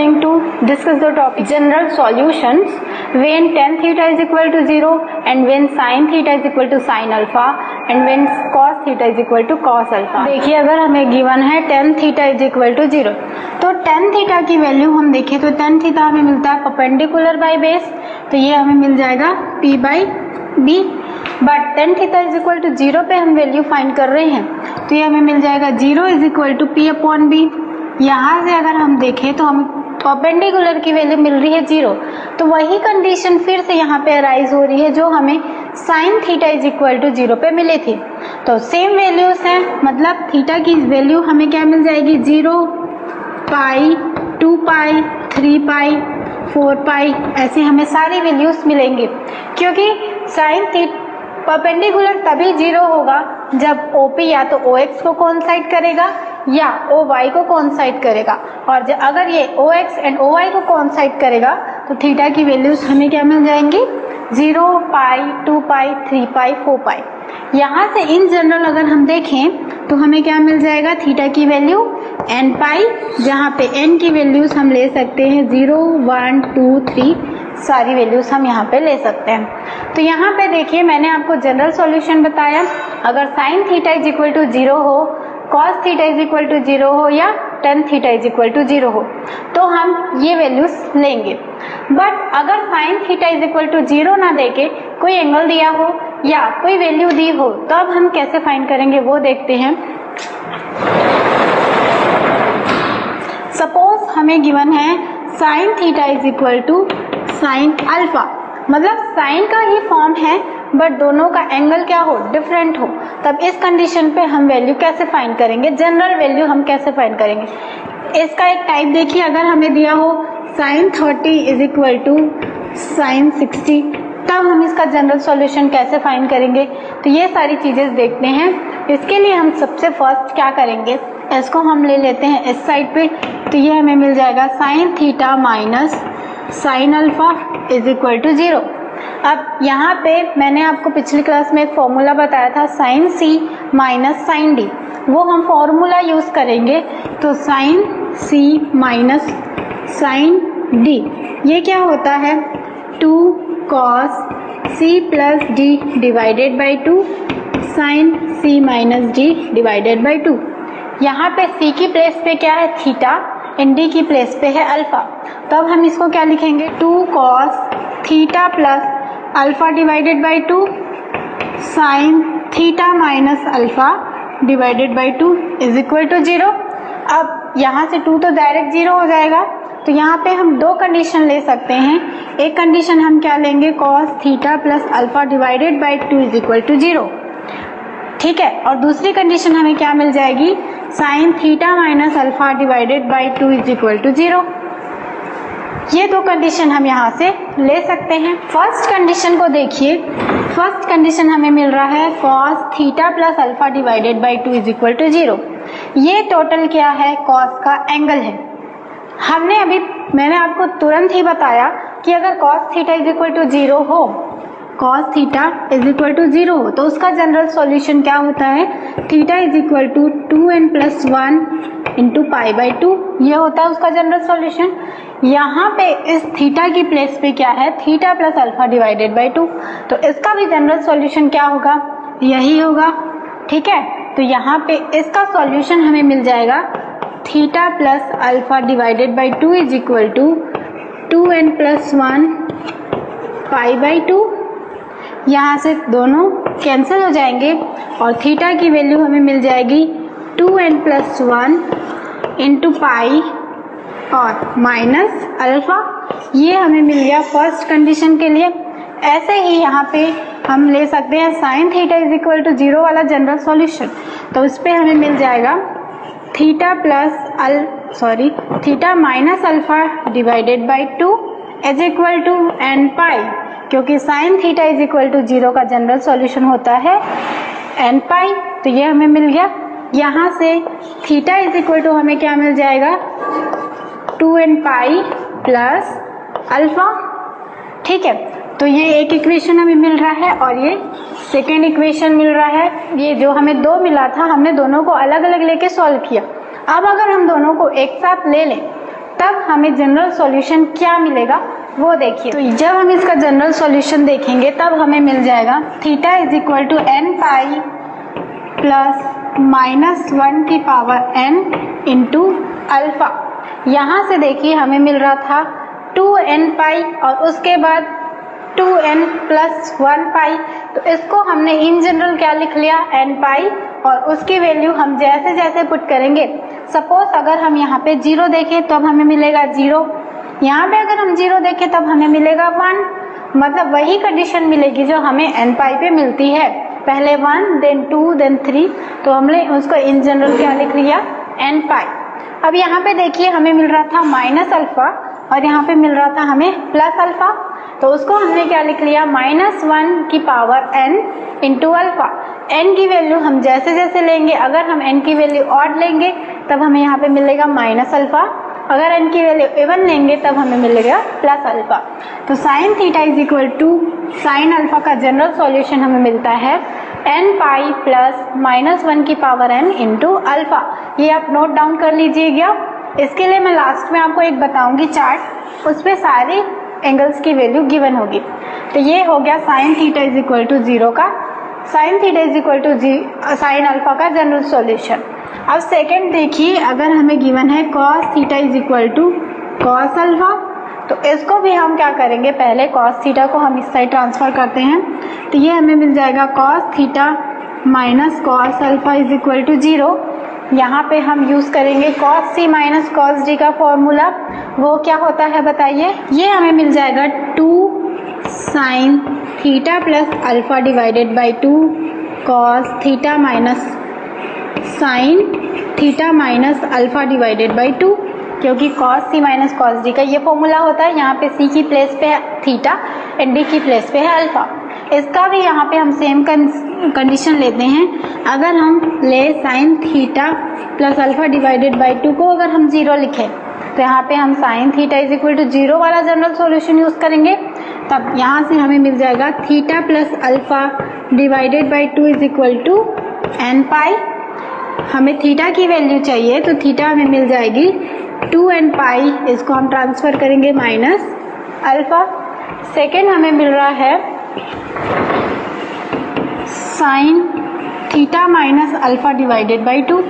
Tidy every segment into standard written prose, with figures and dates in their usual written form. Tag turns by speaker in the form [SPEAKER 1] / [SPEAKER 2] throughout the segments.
[SPEAKER 1] going to discuss the topic general solutions when tan theta is equal to 0 and when sin theta is equal to sin alpha and when cos theta is equal to cos alpha। देखिए अगर हमें given है tan theta is equal to 0 तो tan theta की value हम देखें तो tan theta हमें मिलता है परपेंडिकुलर बाय बेस, तो ये हमें मिल जाएगा p by b। But tan theta is equal to 0 पे हम वैल्यू फाइंड कर रहे हैं तो ये हमें मिल जाएगा 0 is equal to p upon b। यहाँ से अगर हम देखें तो हमें परपेंडिकुलर की वैल्यू मिल रही है 0, तो वही कंडीशन फिर से यहाँ पे अराइज हो रही है जो हमें sine theta is equal to 0 पे मिली थी। तो सेम वैल्यूज हैं, मतलब थीटा की वैल्यू हमें क्या मिल जाएगी 0, पाई, 2 पाई, 3 पाई, 4 पाई, ऐसे हमें सारी वैल्यूज मिलेंगी क्योंकि साइन थीटा परपेंडिकुलर तभी 0 होगा जब OP या तो OX को कोइंसाइड करेगा या OY को कोइंसाइड करेगा, और अगर ये OX एंड OY को कोइंसाइड करेगा तो थीटा की वैल्यूज हमें क्या मिल जाएंगी 0, पाई, 2 पाई, 3 पाई, 4 पाई। यहाँ से इन जनरल अगर हम देखें तो हमें क्या मिल जाएगा थीटा की वैल्यू n पाई, जहाँ पे n की वैल्यूज हम ले सकते हैं 0, 1, 2, 3, सारी वैल्यूज हम यहाँ पे ले सकते हैं। तो यहाँ पे देखिए मैंने आपको जनरल सॉल्यूशन बताया, अगर sine theta is equal to 0 हो, cos theta is equal to 0 हो या tan theta is equal to 0 हो तो हम ये वैल्यूज लेंगे। बट अगर sine theta is equal to 0 ना देके कोई एंगल दिया हो या कोई वैल्यू दी हो तो अब हम कैसे फाइंड करेंगे वो देखते हैं। सपोज हमें गिवन है sine theta is equal to sine alpha, मतलब साइन का ही फॉर्म है बट दोनों का एंगल क्या हो डिफरेंट हो, तब इस कंडीशन पे हम वैल्यू कैसे फाइंड करेंगे, जनरल वैल्यू हम कैसे फाइंड करेंगे। इसका एक टाइप देखिए, अगर हमें दिया हो sine 30 is equal to sine 60 तब हम इसका जनरल सॉल्यूशन कैसे फाइंड करेंगे, तो ये सारी चीजें देखते हैं। इसके लिए हम सबसे फर्स्ट क्या करेंगे, इसको हम ले लेते हैं इस साइड पे, तो ये हमें मिल जाएगा sine theta minus sine alpha is equal to 0। अब यहाँ पे मैंने आपको पिछली क्लास में एक फॉर्मूला बताया था sine C minus sine D, वो हम फॉर्मूला यूज करेंगे, तो sine C minus sine D ये क्या होता है 2 cos C plus D divided by 2 sine C minus D divided by 2। यहाँ पे C की प्लेस पे क्या है थीटा एंड D की प्लेस पे है अल्फा, तो अब हम इसको क्या लिखेंगे 2 cos theta plus alpha divided by 2 sine theta minus alpha divided by 2 is equal to 0। अब यहाँ से 2 तो डायरेक्ट 0 हो जाएगा, तो यहाँ पे हम दो कंडीशन ले सकते हैं। एक कंडीशन हम क्या लेंगे cos theta plus alpha divided by 2 is equal to 0, ठीक है, और दूसरी कंडीशन हमें क्या मिल जाएगी sine theta minus alpha divided by 2 is equal to 0। ये दो कंडीशन हम यहाँ से ले सकते हैं। फर्स्ट कंडीशन को देखिए, फर्स्ट कंडीशन हमें मिल रहा है cos theta plus alpha divided by 2 is equal to 0। ये टोटल क्या है cos का एंगल है। मैंने आपको तुरंत ही बताया कि अगर cos theta is equal to 0 हो, cos theta is equal to 0 हो तो उसका जनरल सॉल्यूशन क्या होता है theta is equal to 2n plus 1 into pi by 2, ये होता है उसका जनरल सॉल्यूशन। यहाँ पे इस थीटा की प्लेस पे क्या है theta plus alpha divided by 2, तो इसका भी जनरल सॉल्यूशन क्या होगा यही होगा, ठीक है। तो यहाँ पे इसका सॉल्यूशन हमें मिल जाएगा theta plus alpha divided by 2 is equal to 2n plus 1 pi by 2। यहाँ से दोनों कैंसिल हो जाएंगे और थीटा की वैल्यू हमें मिल जाएगी 2n प्लस 1 इंटू पाई और माइनस अल्फा, ये हमें मिल गया फर्स्ट कंडीशन के लिए। ऐसे ही यहाँ पे हम ले सकते हैं sine theta is equal to 0 वाला जनरल सॉल्यूशन, तो उस पर हमें मिल जाएगा theta minus alpha divided by 2 is equal to n pi, क्योंकि sine theta is equal to 0 का जनरल सॉल्यूशन होता है n पाई, तो ये हमें मिल गया। यहाँ से थीटा इज इक्वल टू हमें क्या मिल जाएगा 2n पाई प्लस अल्फा, ठीक है। तो ये एक इक्वेशन हमें मिल रहा है और ये सेकेंड इक्वेशन मिल रहा है। ये जो हमें दो मिला था हमने दोनों को अलग अलग लेके सॉल्व किया। अब अगर हम दोनों को एक साथ ले लें तब हमें जनरल सॉल्यूशन क्या मिलेगा वो देखिए। तो जब हम इसका जनरल सॉल्यूशन देखेंगे तब हमें मिल जाएगा theta is equal to n pi plus -1 की पावर n इंटू अल्फा। यहाँ से देखिए हमें मिल रहा था 2n पाई और उसके बाद 2n प्लस 1 पाई, तो इसको हमने इन जनरल क्या लिख लिया n पाई, और उसकी वैल्यू हम जैसे जैसे पुट करेंगे, सपोज अगर हम यहाँ पे 0 देखें तब हमें मिलेगा 0, यहाँ पे अगर हम 0 देखें तब हमें मिलेगा 1, मतलब वही कंडीशन मिलेगी जो हमें n पाई पे मिलती है, पहले 1 देन 2 देन 3, तो हमने उसको इन जनरल क्या लिख लिया n पाई। अब यहाँ पे देखिए हमें मिल रहा था माइनस अल्फा और यहाँ पे मिल रहा था हमें प्लस अल्फा, तो उसको हमने क्या लिख लिया -1 की power n into alpha. n की वैल्यू हम जैसे जैसे लेंगे, अगर हम n की वैल्यू ऑड लेंगे तब हमें यहाँ पे मिलेगा माइनस अल्फा, अगर n की वैल्यू इवन लेंगे तब हमें मिलेगा प्लस अल्फा। तो sine theta is equal to sine alpha का जनरल सॉल्यूशन हमें मिलता है n पाई प्लस -1 की पावर n इंटू अल्फा। ये आप नोट डाउन कर लीजिएगा। इसके लिए मैं लास्ट में आपको एक बताऊंगी चार्ट, उस पर सारे एंगल्स की वैल्यू गिवन होगी। तो ये हो गया sine theta is equal to 0 का, sine theta is equal to sine alpha का जनरल सॉल्यूशन। अब सेकंड देखिए, अगर हमें गिवन है cos theta is equal to cos alpha, तो इसको भी हम क्या करेंगे, पहले कॉस थीटा को हम इस साइड ट्रांसफर करते हैं, तो ये हमें मिल जाएगा cos theta minus cos alpha is equal to 0। यहाँ पे हम यूज करेंगे cos C minus cos D का फॉर्मूला, वो क्या होता है बताइए, ये हमें मिल जाएगा 2 sine theta plus alpha divided by 2 cos theta minus sign theta minus alpha divided by 2, क्योंकि cos C minus cos D का ये फॉर्मूला होता है। यहाँ पे सी की प्लेस पे है थीटा एंड डी की प्लेस पे है अल्फा। इसका भी यहाँ पे हम सेम कंडीशन लेते हैं, अगर हम ले sine theta plus alpha divided by 2 को अगर हम 0 लिखें, तो यहाँ पे हम sine theta is equal to 0 वाला जनरल सॉल्यूशन यूज करेंगे, तब यहाँ से हमें मिल जाएगा theta plus alpha divided by 2 is equal to n pi. हमें थीटा की वैल्यू चाहिए, तो थीटा हमें मिल जाएगी 2n पाई, इसको हम ट्रांसफर करेंगे माइनस अल्फा। सेकेंड हमें मिल रहा है sine theta minus alpha divided by 2,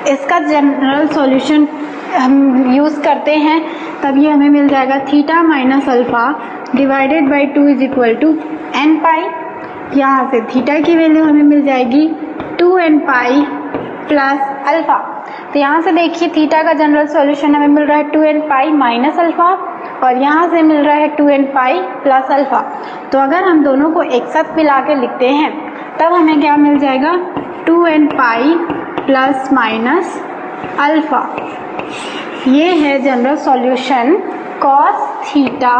[SPEAKER 1] इसका जनरल सॉल्यूशन हम यूज करते हैं, तब ये हमें मिल जाएगा theta minus alpha divided by 2 is equal to n pi. यहाँ से थीटा की वैल्यू हमें मिल जाएगी 2n पाई प्लस अल्फा। तो यहाँ से देखिए थीटा का जनरल सॉल्यूशन हमें मिल रहा है 2n पाई माइनस अल्फा, और यहाँ से मिल रहा है 2n पाई प्लस अल्फा। तो अगर हम दोनों को एक साथ मिला के लिखते हैं तब हमें क्या मिल जाएगा 2n pi plus minus alpha. ये है general solution cos theta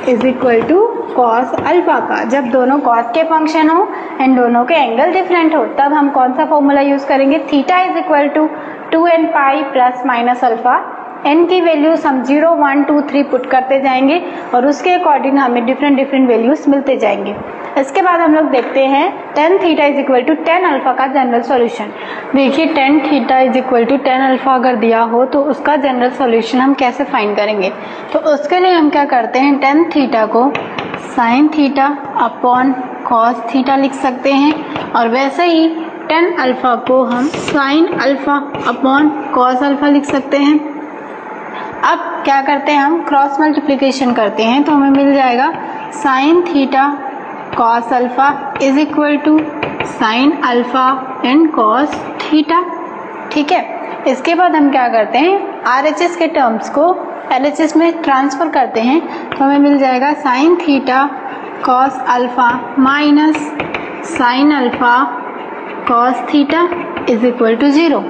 [SPEAKER 1] is equal to cos alpha का। जब दोनों कॉस के फंक्शन हो एंड दोनों के एंगल डिफरेंट हो, तब हम कौन सा फॉर्मूला यूज करेंगे, theta is equal to 2n pi plus minus alpha. n की वैल्यूज हम 0 1 2 3 पुट करते जाएंगे और उसके अकॉर्डिंग हमें डिफरेंट वैल्यूज मिलते जाएंगे। इसके बाद हम लोग देखते हैं tan theta is equal to tan alpha का जनरल सॉल्यूशन। देखिए tan theta is equal to tan alpha अगर दिया हो तो उसका जनरल सॉल्यूशन हम कैसे फाइंड करेंगे, तो उसके लिए हम क्या करते हैं, tan थीटा को sin theta upon cos theta लिख सकते हैं, और वैसे ही tan अल्फा को हम sin alpha upon cos alpha लिख सकते हैं। अब क्या करते हैं, हम क्रॉस मल्टीप्लिकेशन करते हैं, तो हमें मिल जाएगा sine theta cos alpha is equal to sine alpha and cos theta. ठीक है, इसके बाद हम क्या करते हैं, RHS के टर्म्स को LHS में ट्रांसफर करते हैं, तो हमें मिल जाएगा sine theta cos alpha minus sine alpha cos theta is equal to 0।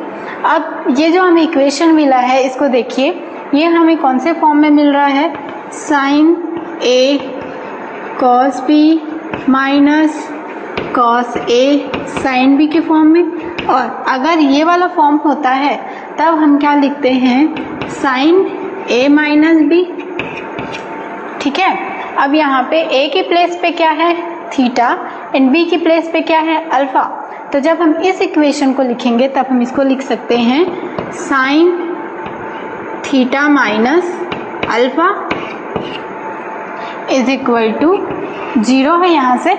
[SPEAKER 1] अब ये जो हमें इक्वेशन मिला है इसको देखिए, ये हमें कौन से फॉर्म में मिल रहा है, sine A cos B minus cos A sine B के फॉर्म में। और अगर ये वाला फॉर्म होता है तब हम क्या लिखते हैं, साइन A माइनस B। ठीक है, अब यहाँ पे A की प्लेस पे क्या है, थीटा, एंड B की प्लेस पे क्या है, अल्फा। तो जब हम इस इक्वेशन को लिखेंगे तब हम इसको लिख सकते हैं sine theta minus alpha is equal to 0 है यहाँ से।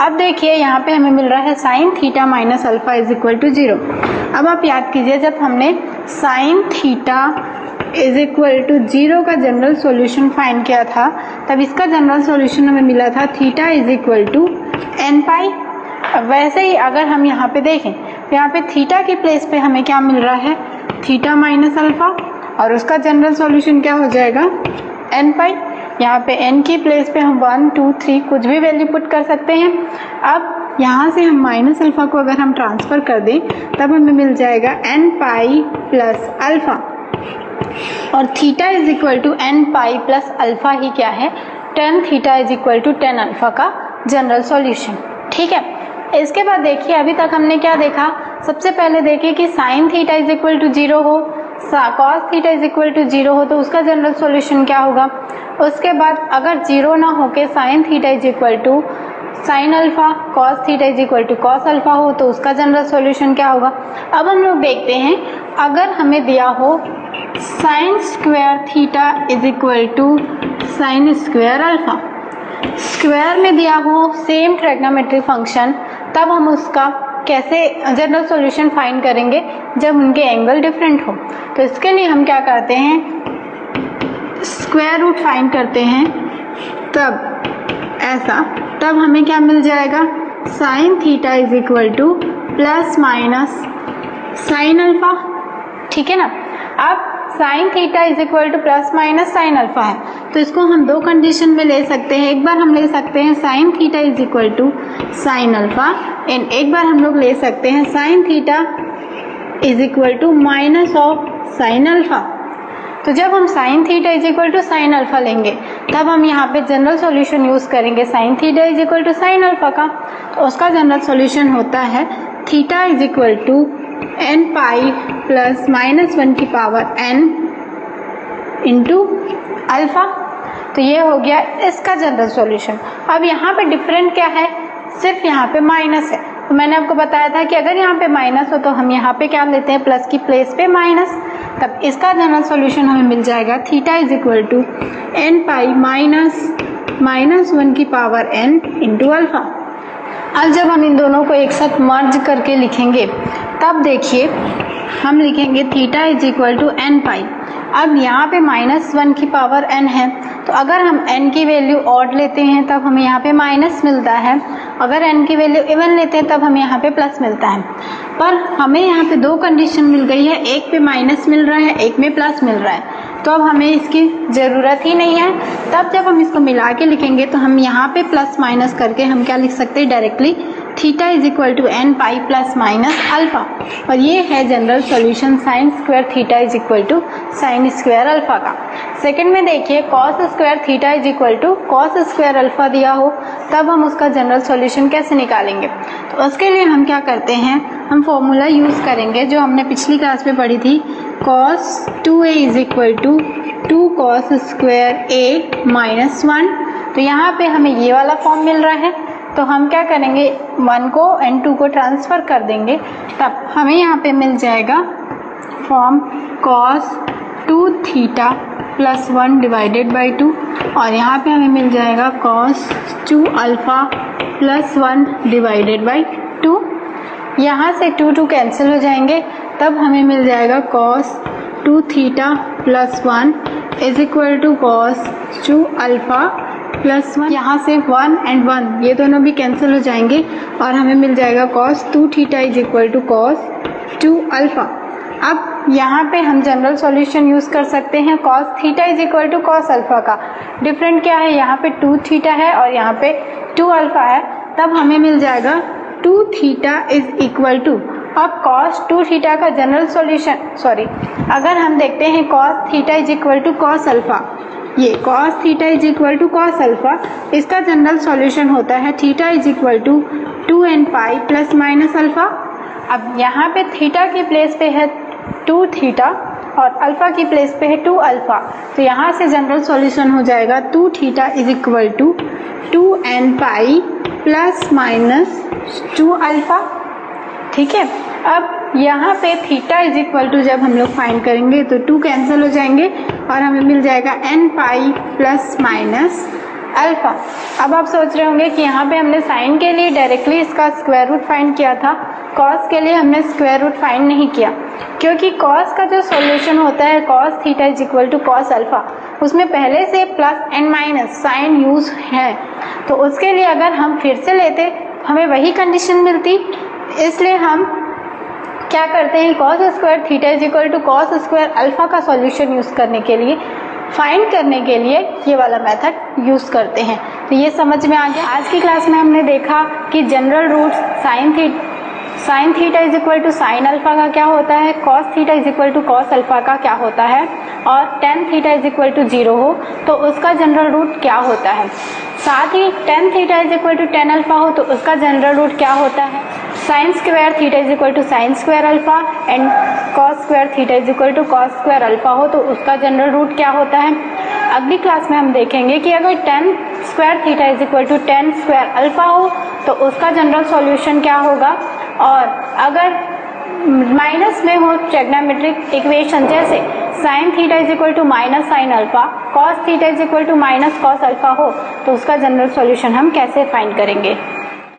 [SPEAKER 1] अब देखिए यहाँ पे हमें मिल रहा है sine theta minus alpha is equal to 0। अब आप याद कीजिए जब हमने sine theta is equal to 0 का जनरल सॉल्यूशन फाइंड किया था तब इसका जनरल सॉल्यूशन हमें मिला था theta is equal to n pi. वैसे ही अगर हम यहाँ पे देखें तो यहाँ पे थीटा की प्लेस पे हमें क्या मिल रहा है, थीटा माइनस अल्फा, और उसका जनरल सॉल्यूशन क्या हो जाएगा, एन पाई। यहाँ पे n की प्लेस पे हम 1, 2, 3 कुछ भी वैल्यू पुट कर सकते हैं। अब यहाँ से हम माइनस अल्फा को अगर हम ट्रांसफर कर दें तब हमें मिल जाएगा n पाई प्लस अल्फा, और theta is equal to n pi plus alpha ही क्या है, tan theta is equal to tan alpha का जनरल सॉल्यूशन। ठीक है, इसके बाद देखिए अभी तक हमने क्या देखा, सबसे पहले देखिए कि sine theta is equal to 0 हो, cos theta is equal to 0 हो तो उसका जनरल सॉल्यूशन क्या होगा। उसके बाद अगर 0 ना होके sine theta is equal to sine alpha, cos theta is equal to cos alpha हो तो उसका जनरल सॉल्यूशन क्या होगा। अब हम लोग देखते हैं अगर हमें दिया हो sine square theta is equal to sine square alpha, square में दिया हो सेम ट्रिग्नोमेट्रिक फंक्शन, तब हम उसका कैसे जनरल सॉल्यूशन फाइंड करेंगे जब उनके एंगल डिफरेंट हो। तो इसके लिए हम क्या करते हैं, स्क्वायर रूट फाइंड करते हैं, तब हमें क्या मिल जाएगा, sine theta is equal two plus minus sine alpha. ठीक है ना। अब sign theta is equal two plus minus sine alpha है तो इसको हम दो कंडीशन में ले सकते हैं। एक बार हम ले सकते हैं sine theta is equal to sine alpha, and एक बार हम लोग ले सकते हैं sine theta is equal to minus of sine alpha. तो जब हम sine theta is equal to sine alpha लेंगे तब हम यहाँ पे जनरल सॉल्यूशन यूज करेंगे sine theta is equal to sine alpha का, तो उसका जनरल सॉल्यूशन होता है theta is equal to n pi plus minus 1 की पावर n इंटू अल्फा। तो ये हो गया इसका जनरल सॉल्यूशन। अब यहाँ पे डिफरेंट क्या है, सिर्फ यहाँ पे माइनस है। तो मैंने आपको बताया था कि अगर यहाँ पे माइनस हो तो हम यहाँ पे क्या लेते हैं, प्लस की प्लेस पे माइनस, तब इसका जनरल सॉल्यूशन हमें मिल जाएगा theta is equal to n pi minus 1 की पावर n इंटू अल्फा। अब जब हम इन दोनों को एक साथ मर्ज करके लिखेंगे तब देखिए हम लिखेंगे theta is equal to n pi. अब यहाँ पे माइनस 1 की पावर n है तो अगर हम n की वैल्यू ऑड लेते हैं तब हमें यहाँ पे माइनस मिलता है, अगर n की वैल्यू इवन लेते हैं तब हमें यहाँ पे प्लस मिलता है। पर हमें यहाँ पे दो कंडीशन मिल गई है, एक पे माइनस मिल रहा है, एक में प्लस मिल रहा है, तो अब हमें इसकी ज़रूरत ही नहीं है। तब जब हम इसको मिला के लिखेंगे तो हम यहाँ पे प्लस माइनस करके हम क्या लिख सकते हैं, directly theta is equal to n pi plus minus alpha, और ये है general solution sine square theta is equal to sine square alpha का। सेकंड में देखिए cos square theta is equal to cos square alpha दिया हो तब हम उसका जनरल सॉल्यूशन कैसे निकालेंगे। तो उसके लिए हम क्या करते हैं, हम फॉर्मूला यूज़ करेंगे जो हमने पिछली क्लास में पढ़ी थी, cos 2a is equal to 2 cos square a minus 1। तो यहाँ पे हमें ये वाला फॉर्म मिल रहा है, तो हम क्या करेंगे, 1 को एंड 2 को ट्रांसफ़र कर देंगे, तब हमें यहाँ पे मिल जाएगा form cos 2 theta plus 1 divided by 2, और यहाँ पे हमें मिल जाएगा cos 2 alpha plus 1 divided by 2। यहाँ से 2 कैंसिल हो जाएंगे, तब हमें मिल जाएगा cos 2 theta plus 1 is equal to cos 2 alpha plus 1। यहाँ से 1 एंड 1 ये दोनों भी कैंसिल हो जाएंगे और हमें मिल जाएगा cos 2 theta is equal to cos 2 alpha. अब यहाँ पे हम जनरल सॉल्यूशन यूज़ कर सकते हैं cos theta is equal to cos alpha का। डिफरेंट क्या है, यहाँ पे 2 थीटा है और यहाँ पे 2 अल्फ़ा है, तब हमें मिल जाएगा 2 थीटा इज इक्वल टू, अब cos 2 थीटा का जनरल सॉल्यूशन अगर हम देखते हैं cos theta is equal to cos alpha, ये cos theta is equal to cos alpha, इसका जनरल सॉल्यूशन होता है theta is equal to 2n pi plus minus alpha. अब यहाँ पे थीटा की प्लेस पे है 2 थीटा और अल्फ़ा की प्लेस पे है 2 अल्फ़ा, तो यहाँ से जनरल सॉल्यूशन हो जाएगा 2 theta is equal to 2n pi plus minus 2 alpha. ठीक है, अब यहाँ पे थीटा इज इक्वल टू जब हम लोग फाइंड करेंगे तो 2 कैंसिल हो जाएंगे और हमें मिल जाएगा n pi plus minus alpha. अब आप सोच रहे होंगे कि यहाँ पे हमने साइन के लिए डायरेक्टली इसका स्क्वायर रूट फाइंड किया था, कॉस के लिए हमने स्क्वायर रूट फाइंड नहीं किया, क्योंकि कॉस का जो सॉल्यूशन होता है cos theta is equal to cos alpha, उसमें पहले से plus and minus sign use है, तो उसके लिए अगर हम फिर से लेते हमें वही कंडीशन मिलती। इसलिए हम क्या करते हैं, cos square theta is equal to cos square alpha का सॉल्यूशन यूज करने के लिए, फाइंड करने के लिए ये वाला मेथड यूज करते हैं। तो ये समझ में आ गया। आज की क्लास में हमने देखा कि general root sine theta is equal to sine alpha का क्या होता है, cos theta is equal to cos alpha का क्या होता है, और tan theta is equal to 0 हो तो उसका जनरल रूट क्या होता है। साथ ही tan theta is equal to tan alpha हो तो उसका जनरल रूट क्या होता है, sine square theta is equal to sine square alpha and cos square theta is equal to cos square alpha हो तो उसका जनरल रूट क्या होता है। अगली क्लास में हम देखेंगे कि अगर tan square theta is equal to tan square alpha हो तो उसका जनरल सॉल्यूशन क्या होगा, और अगर माइनस में हो ट्रिग्नोमेट्रिक इक्वेशन जैसे sine theta is equal to minus sine alpha, cos theta is equal to minus cos alpha हो तो उसका जनरल सॉल्यूशन हम कैसे फाइंड करेंगे।